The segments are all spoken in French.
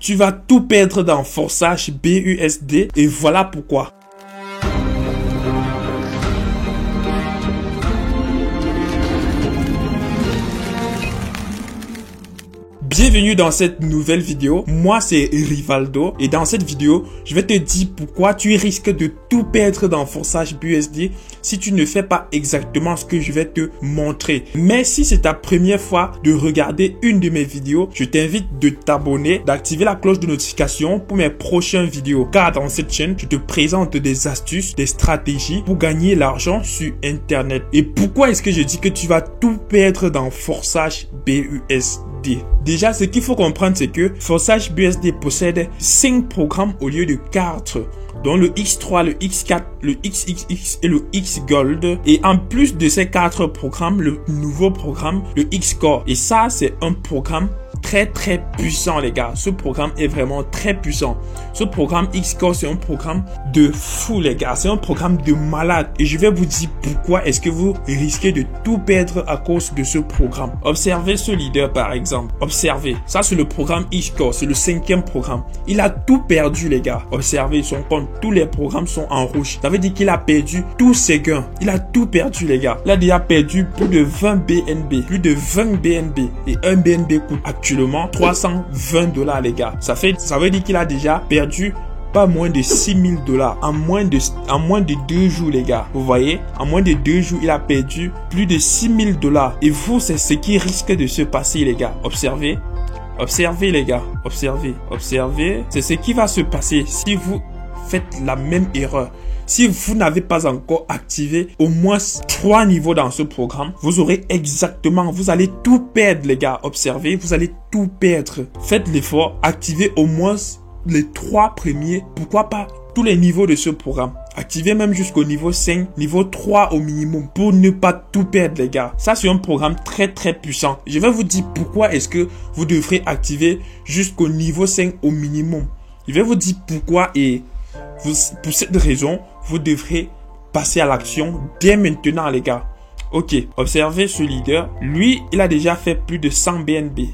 tu vas tout perdre dans Forçage BUSD et voilà pourquoi. Bienvenue dans cette nouvelle vidéo, moi c'est Rivaldo et dans cette vidéo, je vais te dire pourquoi tu risques de tout perdre dans Forçage BUSD si tu ne fais pas exactement ce que je vais te montrer. Mais si c'est ta première fois de regarder une de mes vidéos, je t'invite de t'abonner, d'activer la cloche de notification pour mes prochaines vidéos. Car dans cette chaîne, je te présente des astuces, des stratégies pour gagner l'argent sur Internet. Et pourquoi est-ce que je dis que tu vas tout perdre dans Forçage BUSD? Déjà, ce qu'il faut comprendre, c'est que Forçage BUSD possède 5 programmes au lieu de 4, dont le X3, le X4, le XXX et le X Gold. Et en plus de ces 4 programmes, le nouveau programme, le X Core. Et ça, c'est un programme très puissant, les gars. Ce programme est vraiment très puissant. Ce programme X-Core, c'est un programme de fou, les gars. C'est un programme de malade. Et je vais vous dire pourquoi est-ce que vous risquez de tout perdre à cause de ce programme. Observez ce leader, par exemple. Observez. Ça, c'est le programme X-Core. C'est le 5e programme. Il a tout perdu, les gars. Observez son compte. Tous les programmes sont en rouge. Ça veut dire qu'il a perdu tous ses gains. Il a tout perdu, les gars. Il a déjà perdu plus de 20 BNB. Plus de 20 BNB. Et un BNB coûte actuellement $320, les gars. Ça veut dire qu'il a déjà perdu pas moins de $6000 en moins de 2 jours, les gars. Vous voyez, en moins de 2 jours, il a perdu plus de $6000. Et vous, c'est ce qui risque de se passer, les gars. Observez. Observez, les gars. Observez. Observez. C'est ce qui va se passer si vous faites la même erreur. Si vous n'avez pas encore activé au moins 3 niveaux dans ce programme, vous aurez exactement, vous allez tout perdre, les gars. Observez, vous allez tout perdre. Faites l'effort, activez au moins les 3 premiers, pourquoi pas tous les niveaux de ce programme. Activez même jusqu'au niveau 5, niveau 3 au minimum pour ne pas tout perdre, les gars. Ça, c'est un programme très puissant. Je vais vous dire pourquoi est-ce que vous devrez activer jusqu'au niveau 5 au minimum. Je vais vous dire pourquoi et pour cette raison, vous devrez passer à l'action dès maintenant, les gars. Ok, observez ce leader. Lui, il a déjà fait plus de 100 BNB.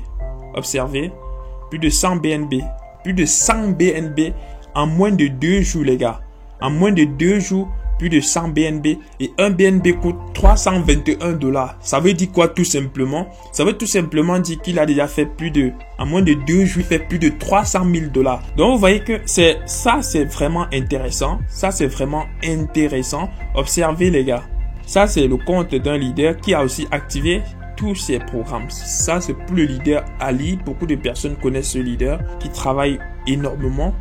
Observez, plus de 100 BNB. Plus de 100 BNB en moins de 2 jours, les gars. En moins de 2 jours, plus de 100 BNB. Et un BNB coûte $321. Ça veut dire quoi tout simplement? Ça veut tout simplement dire qu'il a déjà fait en moins de 2 jours, il fait plus de $300 000. Donc vous voyez que c'est vraiment intéressant. Ça, c'est vraiment intéressant. Observez, les gars. Ça, c'est le compte d'un leader qui a aussi activé tous ces programmes. Ça, c'est pour le leader Ali. Beaucoup de personnes connaissent ce leader qui travaille énormément.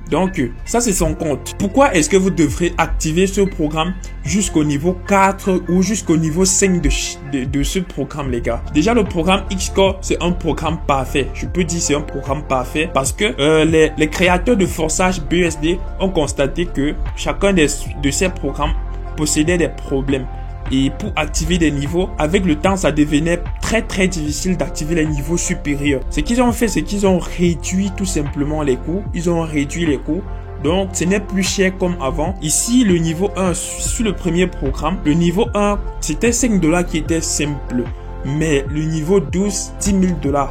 Donc, ça, c'est son compte. Pourquoi est-ce que vous devrez activer ce programme jusqu'au niveau 4 ou jusqu'au niveau 5 de ce programme, les gars? Déjà, le programme X-Core, c'est un programme parfait. Je peux dire c'est un programme parfait parce que les créateurs de Forçage BUSD ont constaté que chacun de ces programmes possédait des problèmes. Et pour activer des niveaux, avec le temps, ça devenait très difficile d'activer les niveaux supérieurs. Ce qu'ils ont fait, c'est qu'ils ont réduit tout simplement les coûts. Ils ont réduit les coûts. Donc, ce n'est plus cher comme avant. Ici, le niveau 1, sur le premier programme, le niveau 1, c'était $5 qui était simple. Mais le niveau 12, $10 000.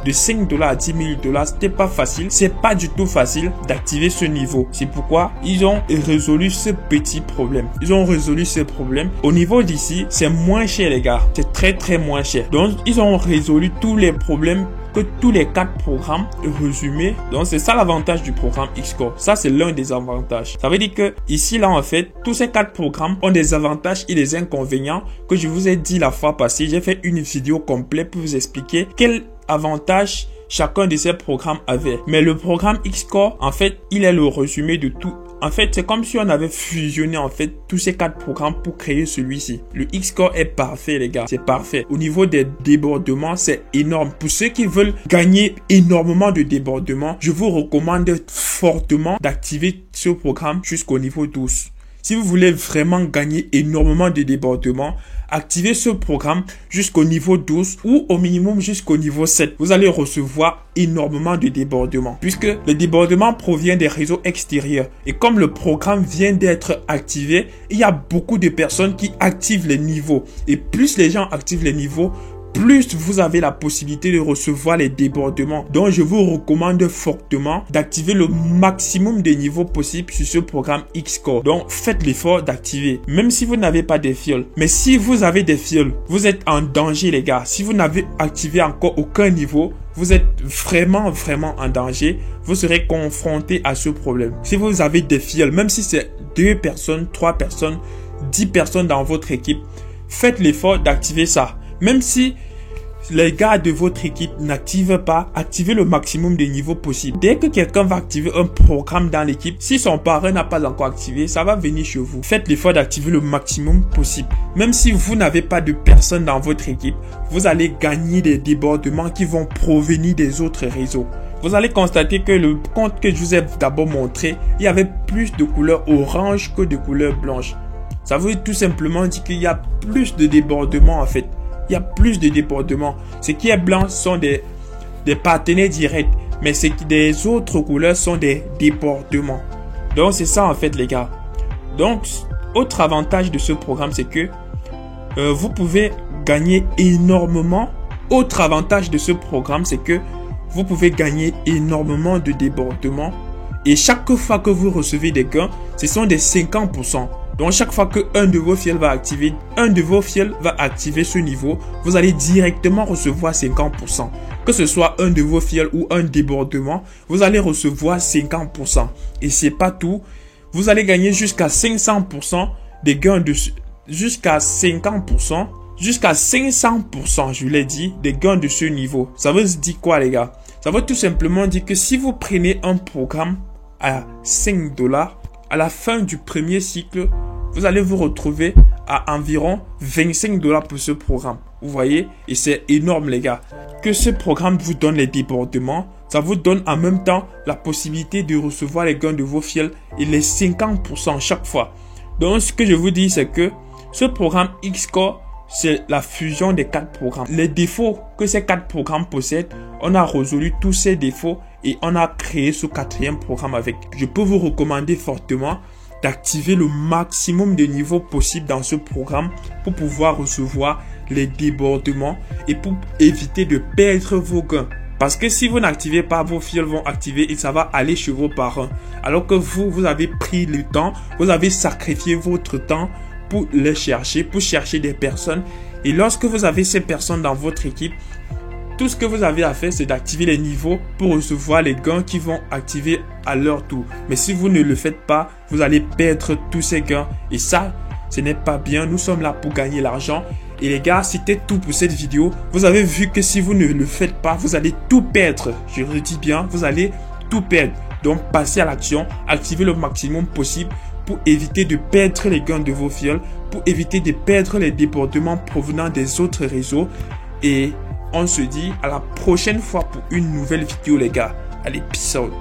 De $5 à $10 000, c'était pas facile. C'est pas du tout facile d'activer ce niveau. C'est pourquoi ils ont résolu ce petit problème. Ils ont résolu ce problème. Au niveau d'ici, c'est moins cher, les gars. C'est très moins cher. Donc, ils ont résolu tous les problèmes que tous les 4 programmes résumés. Donc, c'est ça l'avantage du programme X-Core. Ça, c'est l'un des avantages. Ça veut dire que ici, là, en fait, tous ces 4 programmes ont des avantages et des inconvénients que je vous ai dit la fois passée. J'ai fait une vidéo complète pour vous expliquer quels avantages chacun de ces programmes avait. Mais le programme X-Core, en fait, il est le résumé de tout. En fait, c'est comme si on avait fusionné en fait tous ces 4 programmes pour créer celui-ci. Le X-Core est parfait, les gars. C'est parfait. Au niveau des débordements, c'est énorme. Pour ceux qui veulent gagner énormément de débordements, je vous recommande fortement d'activer ce programme jusqu'au niveau 12. Si vous voulez vraiment gagner énormément de débordements, activez ce programme jusqu'au niveau 12 ou au minimum jusqu'au niveau 7. Vous allez recevoir énormément de débordements puisque le débordement provient des réseaux extérieurs. Et comme le programme vient d'être activé, il y a beaucoup de personnes qui activent les niveaux. Et plus les gens activent les niveaux, plus vous avez la possibilité de recevoir les débordements. Donc, je vous recommande fortement d'activer le maximum de niveaux possibles sur ce programme Xcore. Donc, faites l'effort d'activer, même si vous n'avez pas des fioles. Mais si vous avez des fioles, vous êtes en danger, les gars. Si vous n'avez activé encore aucun niveau, vous êtes vraiment en danger. Vous serez confronté à ce problème. Si vous avez des fioles, même si c'est 2 personnes, 3 personnes, 10 personnes dans votre équipe, faites l'effort d'activer ça. Même si les gars de votre équipe n'activent pas, activez le maximum de niveaux possibles. Dès que quelqu'un va activer un programme dans l'équipe, si son parrain n'a pas encore activé, ça va venir chez vous. Faites l'effort d'activer le maximum possible. Même si vous n'avez pas de personnes dans votre équipe, vous allez gagner des débordements qui vont provenir des autres réseaux. Vous allez constater que le compte que je vous ai d'abord montré, il y avait plus de couleurs orange que de couleurs blanches. Ça veut tout simplement dire qu'il y a plus de débordements en fait. Il y a plus de débordements. Ce qui est blanc sont des partenaires directs. Mais ce qui des autres couleurs sont des débordements. Donc c'est ça en fait les gars. Donc autre avantage de ce programme c'est que vous pouvez gagner énormément. Autre avantage de ce programme c'est que vous pouvez gagner énormément de débordements. Et chaque fois que vous recevez des gains, ce sont des 50%. Donc chaque fois que un de vos fioles va activer, ce niveau, vous allez directement recevoir 50%. Que ce soit un de vos fioles ou un débordement, vous allez recevoir 50%. Et c'est pas tout. Vous allez gagner jusqu'à 500% des gains de jusqu'à 50%, jusqu'à 500%, je l'ai dit, des gains de ce niveau. Ça veut dire quoi les gars? Ça veut tout simplement dire que si vous prenez un programme à 5 $, à la fin du premier cycle, vous allez vous retrouver à environ 25 $ pour ce programme. Vous voyez? Et c'est énorme les gars. Que ce programme vous donne les débordements, ça vous donne en même temps la possibilité de recevoir les gains de vos fioles et les 50% chaque fois. Donc ce que je vous dis c'est que ce programme Xcore, c'est la fusion des 4 programmes. Les défauts que ces 4 programmes possèdent, on a résolu tous ces défauts et on a créé ce 4e programme avec. Je peux vous recommander fortement d'activer le maximum de niveaux possibles dans ce programme pour pouvoir recevoir les débordements et pour éviter de perdre vos gains. Parce que si vous n'activez pas, vos fioles vont activer et ça va aller chez vos parrains. Alors que vous avez pris le temps, vous avez sacrifié votre temps pour les chercher, pour chercher des personnes. Et lorsque vous avez ces personnes dans votre équipe, tout ce que vous avez à faire, c'est d'activer les niveaux pour recevoir les gains qui vont activer à leur tour. Mais si vous ne le faites pas, vous allez perdre tous ces gains. Et ça, ce n'est pas bien. Nous sommes là pour gagner l'argent. Et les gars, c'était tout pour cette vidéo. Vous avez vu que si vous ne le faites pas, vous allez tout perdre. Je le dis bien, vous allez tout perdre. Donc, passez à l'action. Activez le maximum possible pour éviter de perdre les gains de vos fioles, pour éviter de perdre les débordements provenant des autres réseaux. Et on se dit à la prochaine fois pour une nouvelle vidéo les gars. Allez, peace out.